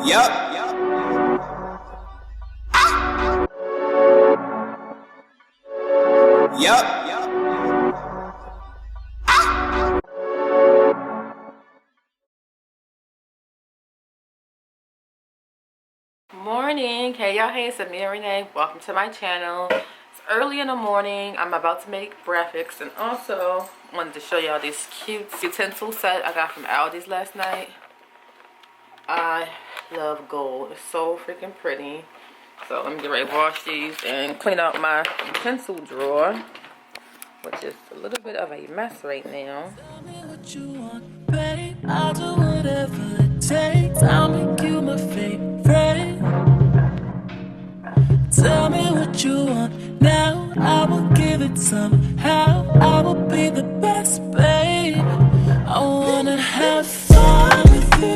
Yup. Yup. Morning. Hey y'all, hey, it's Amia, Renee. Welcome to my channel. It's early in the morning. I'm about to make breakfast, and also wanted to show y'all this cute utensil set I got from Aldi's last night. I love gold. It's so freaking pretty. So let me get ready to wash these and clean out my utensil drawer, which is a little bit of a mess right now. Tell me what you want, babe. I'll do whatever it takes. I'll make you my favorite. Tell me what you want now. I will give it somehow. I will be the best, babe. I wanna have fun with you.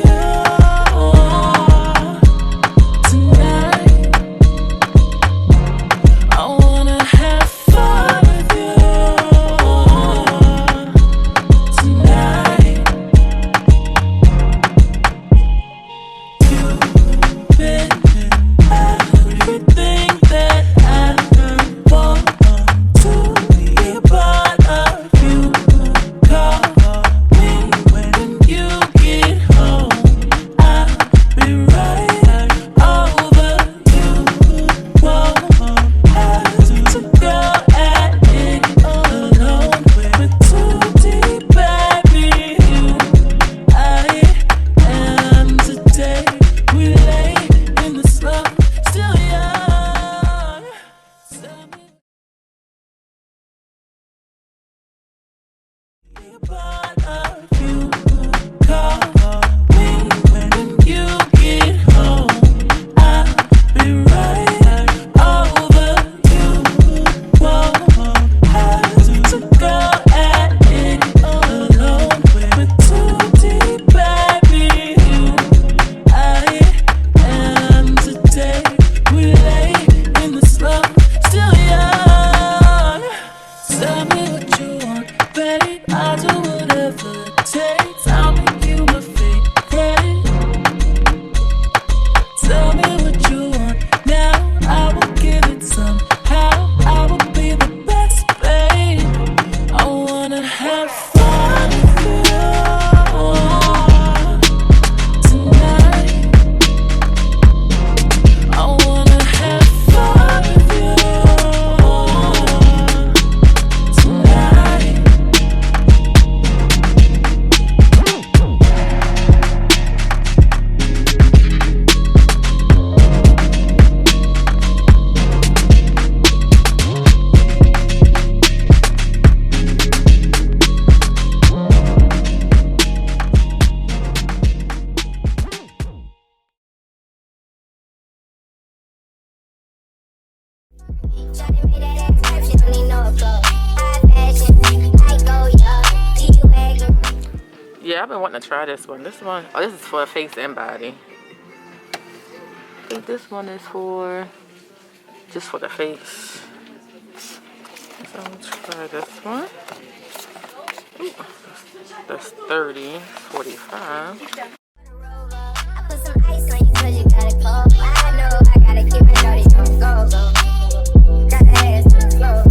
Yeah, I've been wanting to try this one. This is for face and body. I think this one is just for the face. So I'm gonna try this one. Ooh, that's 30, 45. I put some ice on you 'cause you got it cold. I know I gotta keep it dirty, don't go. Got the ass to the floor.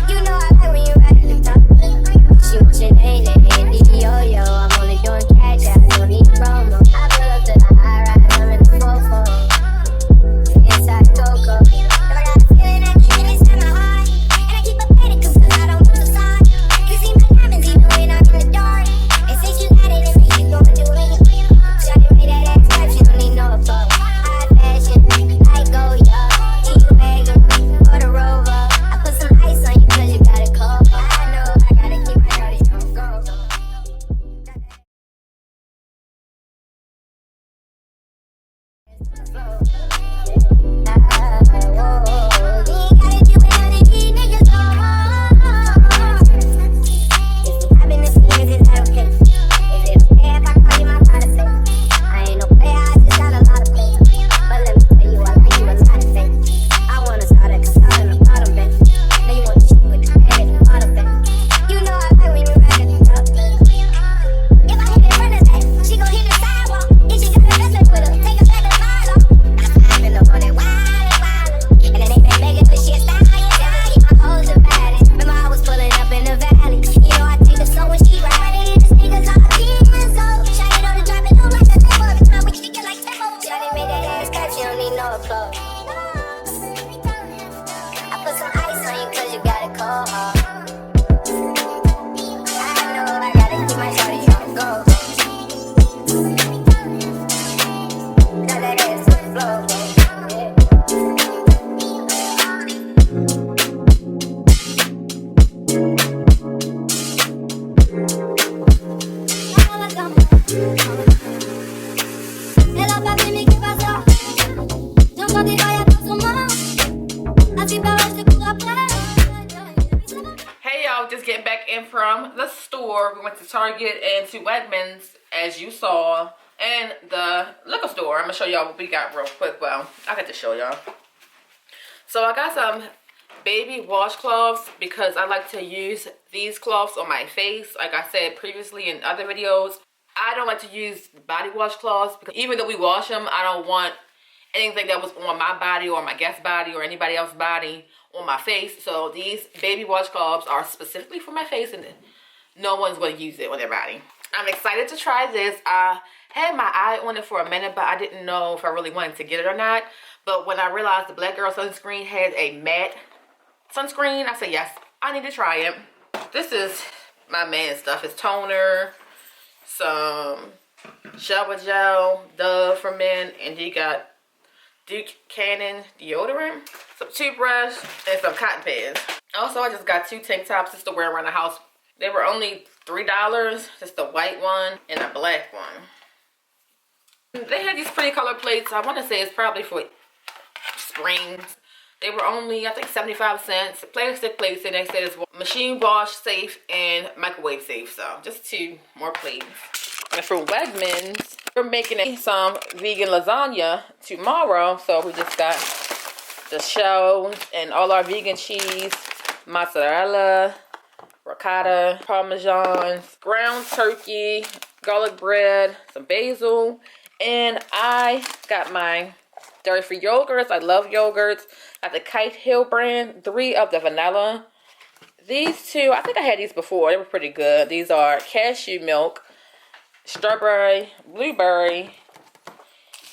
You just getting back in from the store. We went to Target and to Wegmans, as you saw, and the liquor store. I'm gonna show y'all what we got real quick. Well, I got to show y'all. So I got some baby washcloths because I like to use these cloths on my face. Like I said previously in other videos, I don't like to use body washcloths because even though we wash them, I don't want anything that was on my body or my guest's body or anybody else's body on my face. So these baby washcloths are specifically for my face, and no one's going to use it on their body. I'm excited to try this. I had my eye on it for a minute, but I didn't know if I really wanted to get it or not. But when I realized the Black Girl Sunscreen has a matte sunscreen, I said, yes, I need to try it. This is my man stuff. It's toner, some shower gel, Dove for men, and you got Duke Cannon deodorant, some toothbrush, and some cotton pads. Also, I just got 2 tank tops just to wear around the house. They were only $3, just the white one and a black one. They had these pretty color plates. I want to say it's probably for spring. They were only, I think, 75 cents. Plastic plates, and they said it's machine wash safe and microwave safe. So just 2 more plates. And from Wegmans, we're making some vegan lasagna tomorrow. So we just got the shells and all our vegan cheese, mozzarella, ricotta, parmesan, ground turkey, garlic bread, some basil. And I got my dairy-free yogurts. I love yogurts. Got the Kite Hill brand, 3 of the vanilla. These 2, I think I had these before. They were pretty good. These are cashew milk, strawberry, blueberry,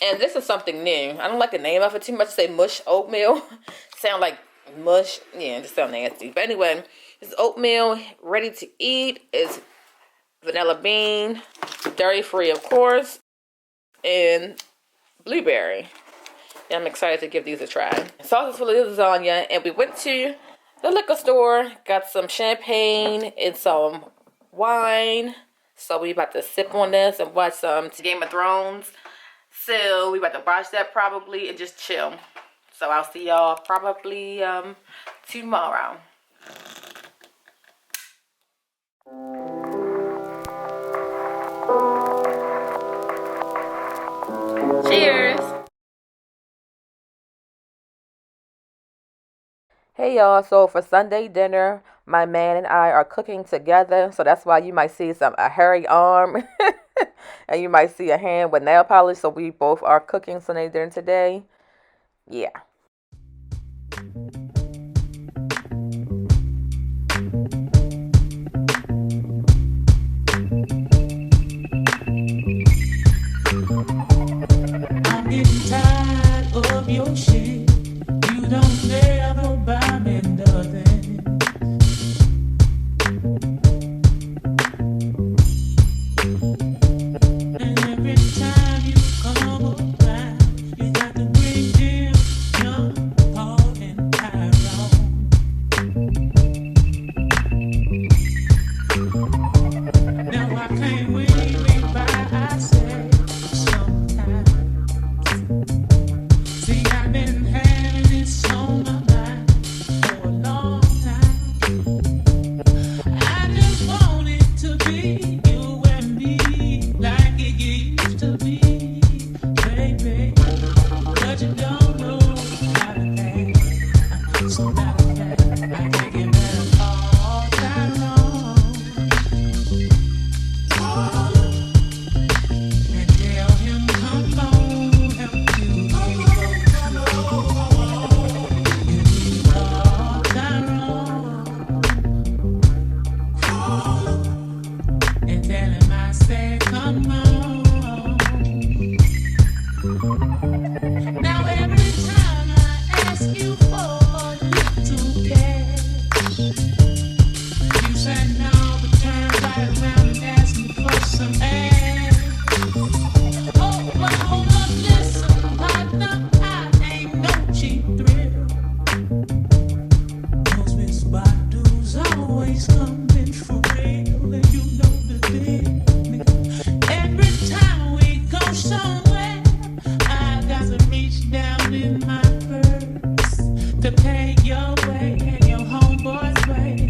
and this is something new. I don't like the name of it too much. Say mush oatmeal. Sound like mush. Yeah, it just sound nasty. But anyway, it's oatmeal, ready to eat. It's vanilla bean, dairy-free, of course, and blueberry. And I'm excited to give these a try. Sauces for the lasagna, and we went to the liquor store, got some champagne and some wine. So we about to sip on this and watch some Game of Thrones. So we about to watch that probably and just chill. So I'll see y'all probably tomorrow. Cheers. Hey y'all, so for Sunday dinner, my man and I are cooking together, so that's why you might see a hairy arm and you might see a hand with nail polish. So we both are cooking Sunday dinner today. Yeah. I'm getting tired of your shit. You don't ever buy me nothing. And every time you come around, you got to bring Jim, John, Paul, and Tyrone. Now I can't wait by ourselves sometimes. See, I've been having this on my mind for a long time. I just want it to be you and me like it used to be, baby. But you don't know how to act. So matter of fact, I can't get mad all time long. And tell him, come on, help you. All time long. And tell him I said, come on. Now every time I ask you for a little cash, you said no, but turn right around and ask me for some ass. Oh, but hold up, listen, partner, I ain't no cheap thrill. Those Miss Badu's always coming for real, and you know the deal. Every time we go somewhere, I got to reach down in my purse to pay your way and your homeboy's way.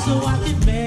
so I can marry